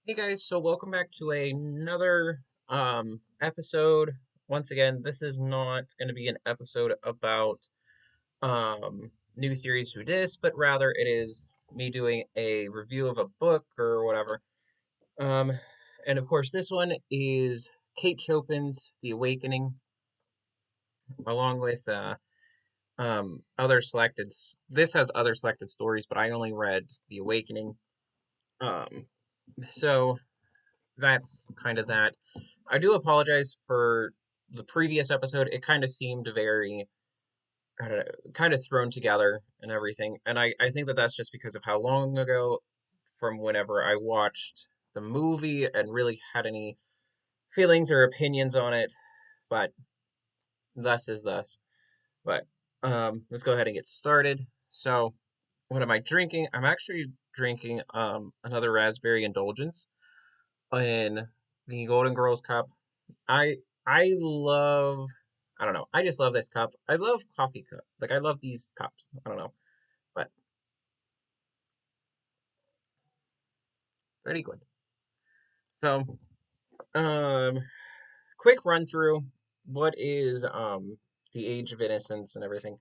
Hey guys, so welcome back to another episode. Once again, this is not going to be an episode about new series Who Dis, but rather it is me doing a review of a book or whatever. Um and of course this one is Kate Chopin's The Awakening, along with other selected this has other selected stories, but I only read The Awakening. Um so that's kind of that. I do apologize for the previous episode. It kind of seemed very, I don't know, kind of thrown together and everything. And I think that that's just because of how long ago from whenever I watched the movie and really had any feelings or opinions on it. But thus is thus. But let's go ahead and get started. So, what am I drinking? I'm actually drinking another raspberry indulgence in the Golden Girls cup. I I love I don't know. I just love this cup. I love coffee cup. Like I love these cups. I don't know. But pretty good. So, um quick run through what is the Age of Innocence and everything.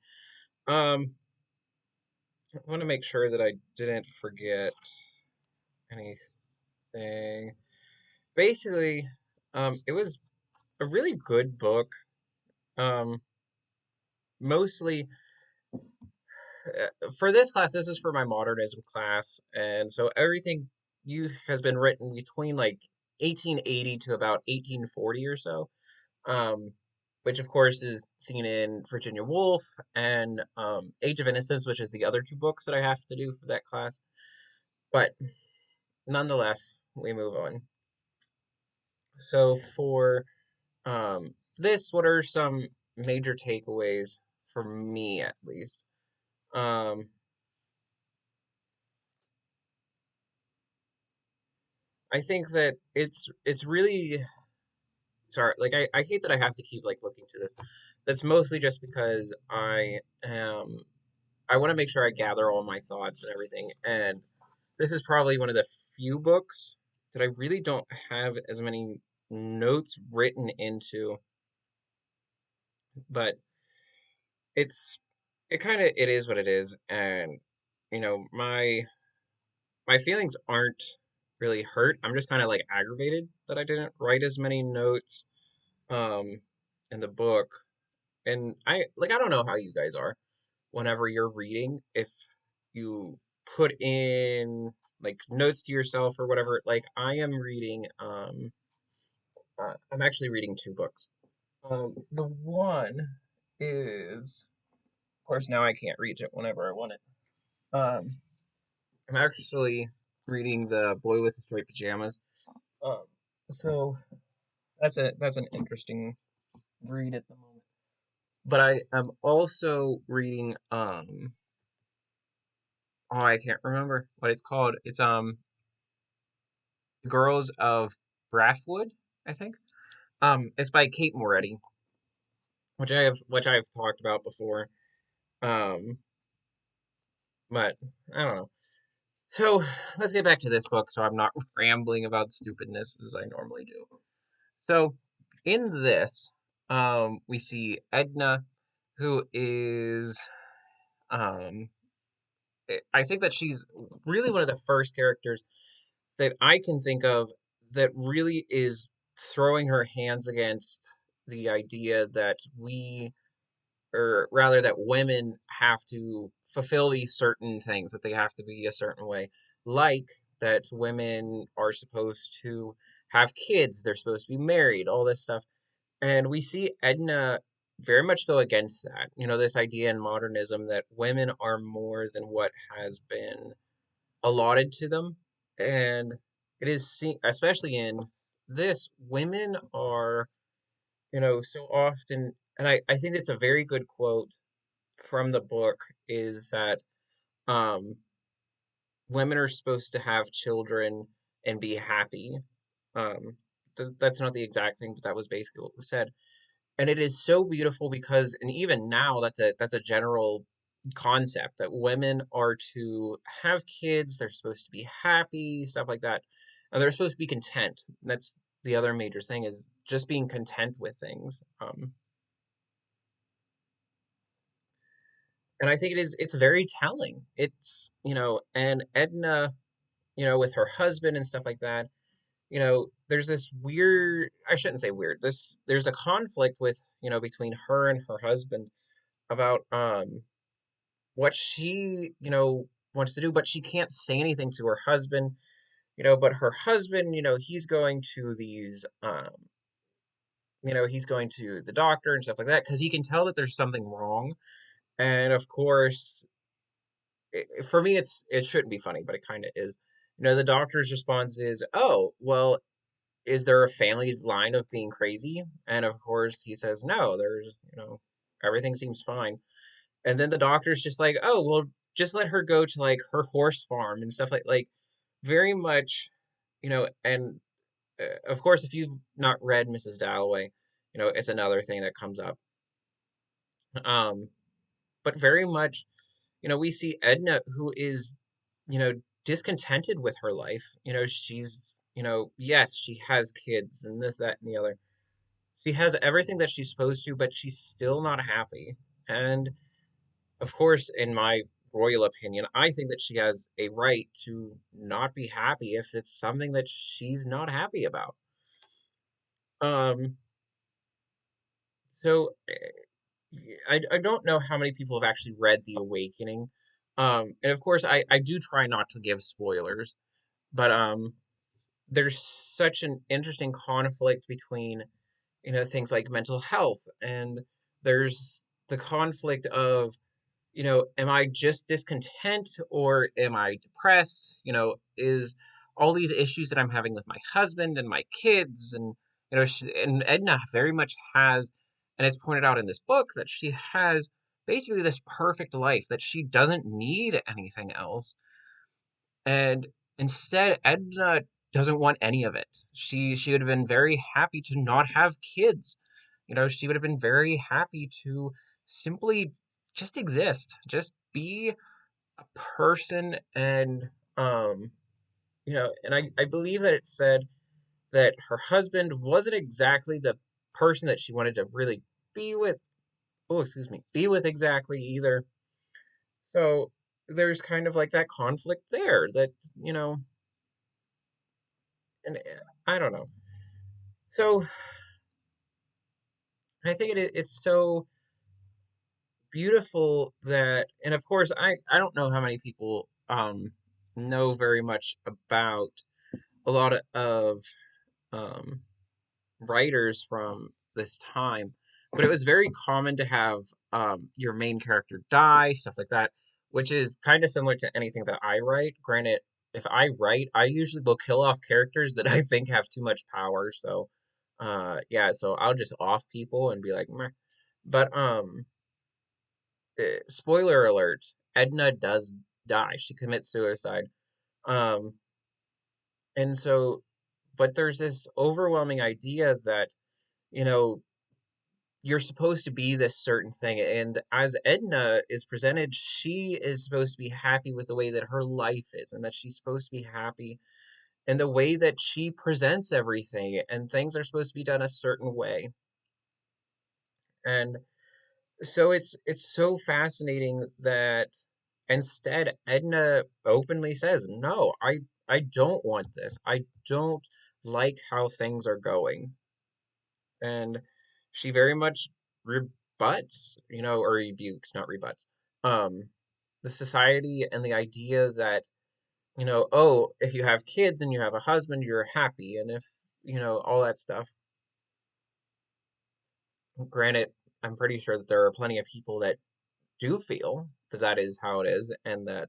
Um I want to make sure that I didn't forget anything. Basically, it was a really good book. Um Mostly for this class, this is for my modernism class, and so everything you has been written between like 1880 to about 1840 or so, um, which of course is seen in Virginia Woolf and Age of Innocence, which is the other two books that I have to do for that class. But nonetheless, we move on. So for this, what are some major takeaways for me at least? Um, I think that it's really sorry, like I hate that I have to keep like looking to this. That's mostly just because I want to make sure I gather all my thoughts and everything. And this is probably one of the few books that I really don't have as many notes written into, but it's it is what it is. And my feelings aren't really hurt. I'm just kind of like aggravated that I didn't write as many notes um in the book. And I don't know how you guys are whenever you're reading, if you put in like notes to yourself or whatever. Like I am reading I'm actually reading two books. The one is, of course, now I can't reach it whenever I want it. Um I'm actually reading The Boy with the Striped Pajamas. Um so that's an interesting read at the moment. But I am also reading oh, I can't remember what it's called. It's Girls of Brathwood, I think. It's by Kate Moretti, which I have talked about before. Um, but I don't know. So let's get back to this book, so I'm not rambling about stupidness as I normally do. So in this, we see Edna, who is um, I think that she's really one of the first characters that I can think of that really is throwing her hands against the idea that or rather that women have to fulfill these certain things, that they have to be a certain way. Like that women are supposed to have kids, they're supposed to be married, all this stuff. And we see Edna very much go against that. This idea in modernism that women are more than what has been allotted to them. And it is seen, especially in this, women are, so often, and I think it's a very good quote from the book, is that um, women are supposed to have children and be happy. That's not the exact thing, but that was basically what was said. And it is so beautiful because, and even now, that's a general concept that women are to have kids, they're supposed to be happy, stuff like that. and they're supposed to be content. That's the other major thing, is just being content with things. And I think it's very telling. It's, and Edna, with her husband and stuff like that, there's this weird, I shouldn't say weird, there's a conflict with, between her and her husband about what she, wants to do, but she can't say anything to her husband, but her husband, he's going to these he's going to the doctor and stuff like that because he can tell that there's something wrong. And of course, for me, it shouldn't be funny, but it kind of is. The doctor's response is, "Oh, well, is there a family line of being crazy?" And of course, he says, "No, there's, everything seems fine." And then the doctor's just like, "Oh, well, just let her go to like her horse farm and stuff like very much, and of course, if you've not read Mrs. Dalloway, it's another thing that comes up. Um, but very much, we see Edna, who is, you know, discontented with her life. She's, yes, she has kids and this, that, and the other. She has everything that she's supposed to, but she's still not happy. And of course, in my royal opinion, I think that she has a right to not be happy if it's something that she's not happy about. Um, so I don't know how many people have actually read The Awakening. And of course, I do try not to give spoilers, but there's such an interesting conflict between, things like mental health, and there's the conflict of, am I just discontent or am I depressed? Is all these issues that I'm having with my husband and my kids, and and Edna very much has, and it's pointed out in this book that she has basically this perfect life that she doesn't need anything else, and instead Edna doesn't want any of it. She would have been very happy to not have kids. She would have been very happy to simply just exist, just be a person. And and I believe that it said that her husband wasn't exactly the person that she wanted to really be with. Oh, excuse me, be with exactly either. So there's kind of like that conflict there that, you know, and I don't know. So I think it's so beautiful that, and of course, I don't know how many people know very much about a lot of um writers from this time, but it was very common to have your main character die, stuff like that, which is kind of similar to anything that I write. Granted, if I write, I usually will kill off characters that I think have too much power. So, yeah, so I'll just off people and be like, meh. But spoiler alert, Edna does die. She commits suicide. Um, and so, but there's this overwhelming idea that, you know, you're supposed to be this certain thing. And as Edna is presented, she is supposed to be happy with the way that her life is, and that she's supposed to be happy in the way that she presents everything, and things are supposed to be done a certain way. And so it's so fascinating that instead Edna openly says, "No, I don't want this. I don't like how things are going." And she very much rebuts, or rebukes, not rebuts, um, the society and the idea that, oh, if you have kids and you have a husband, you're happy, and if, all that stuff. Granted, I'm pretty sure that there are plenty of people that do feel that that is how it is, and that,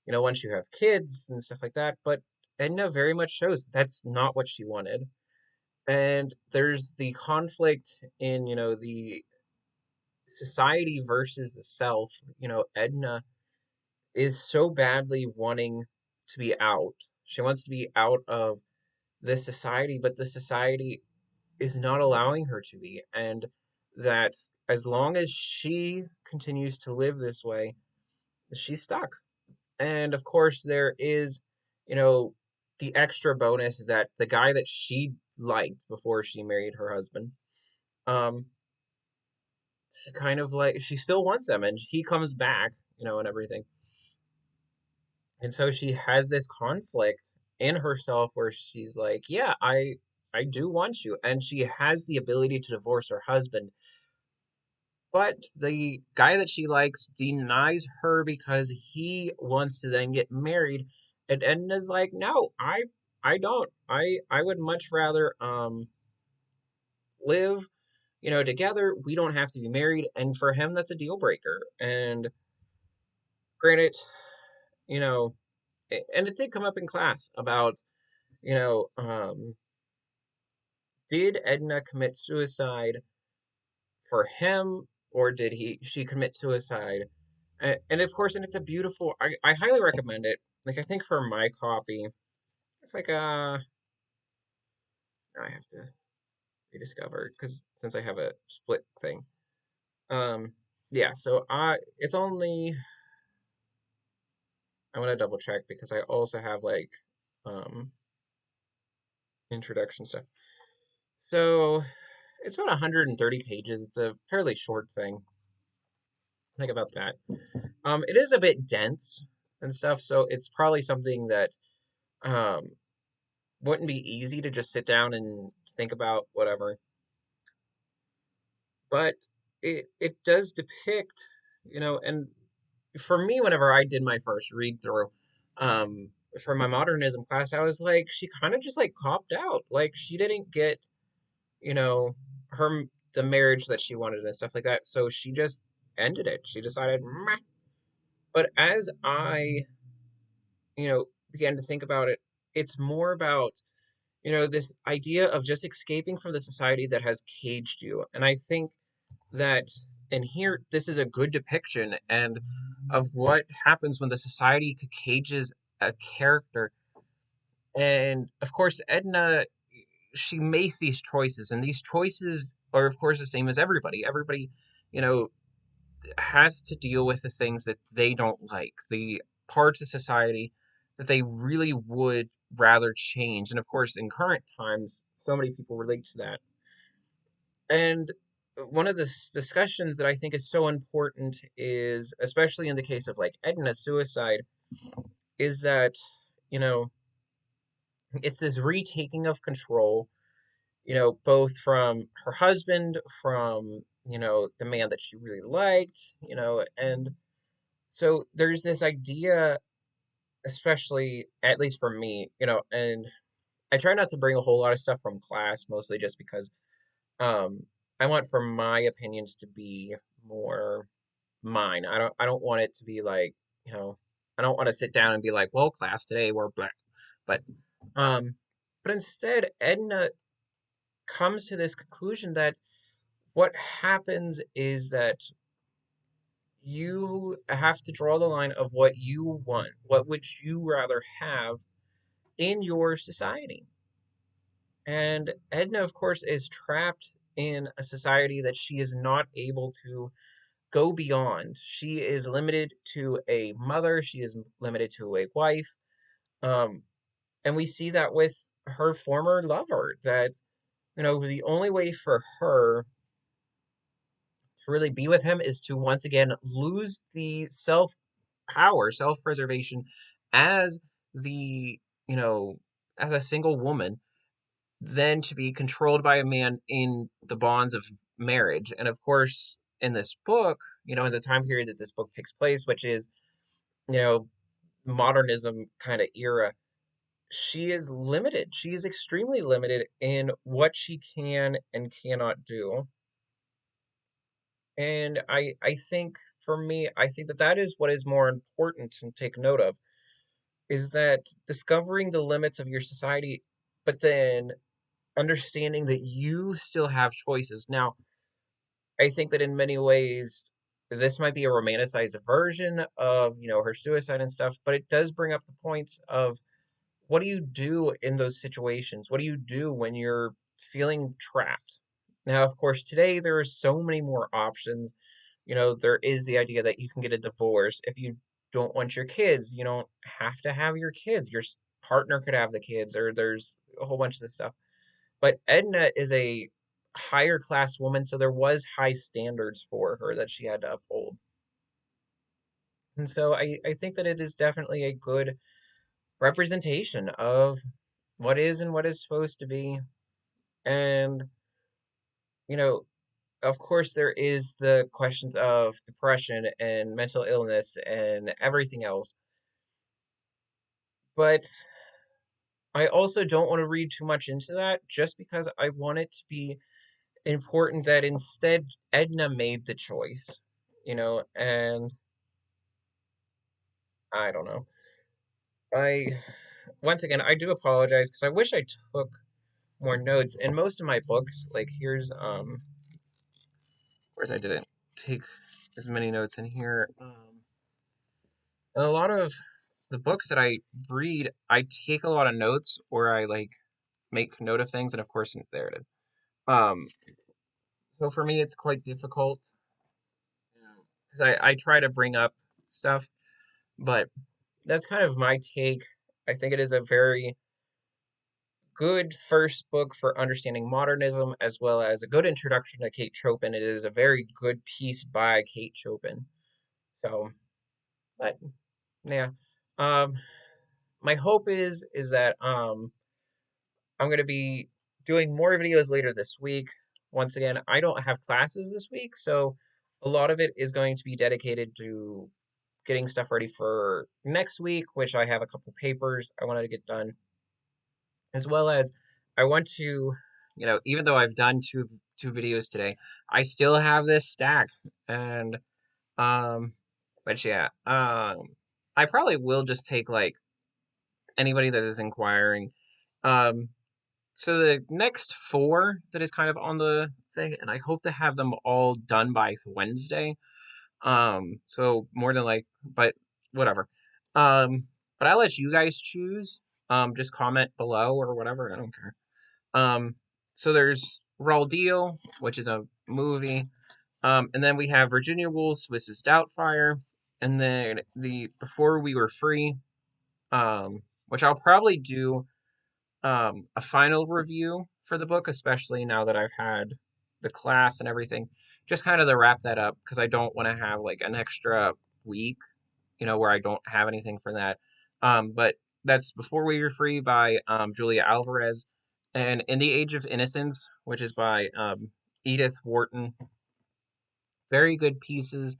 once you have kids and stuff like that, but Edna very much shows that's not what she wanted. And there's the conflict in, the society versus the self. Edna is so badly wanting to be out. She wants to be out of this society, but the society is not allowing her to be. And that as long as she continues to live this way, she's stuck. And of course, there is, you know, the extra bonus is that the guy that she liked before she married her husband, um, she kind of like she still wants him, and he comes back, and everything. And so she has this conflict in herself where she's like, yeah, I do want you. And she has the ability to divorce her husband, but the guy that she likes denies her because he wants to then get married. And Edna's like, no, I don't. I would much rather live, together. We don't have to be married. And for him, that's a deal breaker. And granted, you know, and it did come up in class about, you know, did Edna commit suicide for him, or did she commit suicide? And of course, and it's a beautiful. I highly recommend it. Like I think for my copy, it's like I have to rediscover because since I have a split thing. Um, yeah. So it's only I want to double check because I also have like um introduction stuff. So it's about 130 pages. It's a fairly short thing. Think about that. It is a bit dense and stuff, so it's probably something that um wouldn't be easy to just sit down and think about whatever. But it does depict, and for me, whenever I did my first read through, um, for my modernism class, I was like, she kind of just like copped out. Like she didn't get, you know, her the marriage that she wanted and stuff like that. So she just ended it. She decided, "Meh." But as I, began to think about it, it's more about, this idea of just escaping from the society that has caged you. And I think that, and here, this is a good depiction and of what happens when the society cages a character. And of course, Edna, she makes these choices, and these choices are, of course, the same as everybody. Everybody, you know, has to deal with the things that they don't like, the parts of society that they really would rather change. And of course, in current times, so many people relate to that. And one of the discussions that I think is so important is, especially in the case of like Edna's suicide, is that, you know, it's this retaking of control, both from her husband, from, the man that she really liked, and so there's this idea, especially at least for me, and I try not to bring a whole lot of stuff from class, mostly just because um I want for my opinions to be more mine. I don't want it to be like, you know, I don't want to sit down and be like, well, class today we're black. But um but instead Edna comes to this conclusion that what happens is that you have to draw the line of what you want. What would you rather have in your society? And Edna, of course, is trapped in a society that she is not able to go beyond. She is limited to a mother, she is limited to a wife. Um, and we see that with her former lover, that, the only way for her to really be with him is to once again lose the self power, self preservation as the, you know, as a single woman, then to be controlled by a man in the bonds of marriage. And of course, in this book, in the time period that this book takes place, which is, you know, modernism kind of era, she is limited. She is extremely limited in what she can and cannot do. And I think for me, I think that that is what is more important to take note of is that discovering the limits of your society, but then understanding that you still have choices. Now, I think that in many ways, this might be a romanticized version of, her suicide and stuff, but it does bring up the points of what do you do in those situations? What do you do when you're feeling trapped? Now, of course, today there are so many more options. There is the idea that you can get a divorce if you don't want your kids. You don't have to have your kids. partner could have the kids, or there's a whole bunch of this stuff. But Edna is a higher class woman, so there was high standards for her that she had to uphold. And so I think that it is definitely a good representation of what is and what is supposed to be. And, you know, of course, there is the questions of depression and mental illness and everything else. But I also don't want to read too much into that just because I want it to be important that instead Edna made the choice, and I don't know. I, once again, I do apologize because I wish I took more notes. In most of my books, like here's, of course I didn't take as many notes in here. And a lot of the books that I read, I take a lot of notes or I like make note of things, and of course, there it is. Um, so for me, it's quite difficult because I try to bring up stuff, but that's kind of my take. I think it is a very good first book for understanding modernism, as well as a good introduction to Kate Chopin. It is a very good piece by Kate Chopin. So, but yeah, um, my hope is that I'm going to be doing more videos later this week. Once again, I don't have classes this week, so a lot of it is going to be dedicated to getting stuff ready for next week, which I have a couple papers I wanted to get done, as well as I want to, even though I've done two videos today, I still have this stack, and um, but yeah, I probably will just take like anybody that is inquiring. Um, So the next four that is kind of on the thing, and I hope to have them all done by Wednesday. So more than like, but whatever. Um, but I'll let you guys choose. Just comment below or whatever. I don't care. Um, so there's Raw Deal, which is a movie. And then we have Virginia Woolf's Mrs. Doubtfire, and then the Before We Were Free, which I'll probably do a final review for the book, especially now that I've had the class and everything, just kind of to wrap that up because I don't want to have like an extra week, where I don't have anything for that. But that's Before We Were Free by Julia Alvarez, and In the Age of Innocence, which is by Edith Worton. Very good pieces.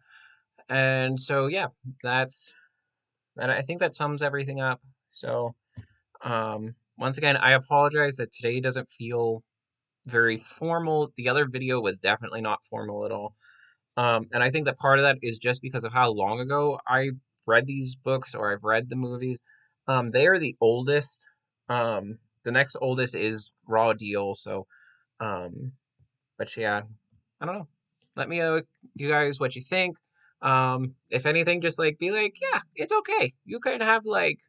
And so, yeah, that's and I think that sums everything up. So, once again, I apologize that today doesn't feel very formal. The other video was definitely not formal at all. And I think that part of that is just because of how long ago I read these books or I've read the movies. They are the oldest. The next oldest is Raw Deal. So, um, but yeah, I don't know. Let me know, you guys, what you think. If anything, just like be like, yeah, it's okay. You can have like,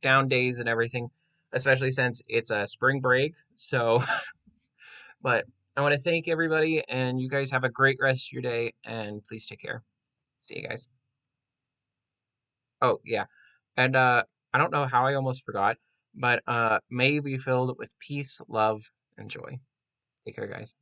down days and everything, especially since it's a spring break. So, but I want to thank everybody, and you guys have a great rest of your day, and please take care. See you guys. Oh, yeah. And I don't know how I almost forgot, but may you be filled with peace, love, and joy. Take care, guys.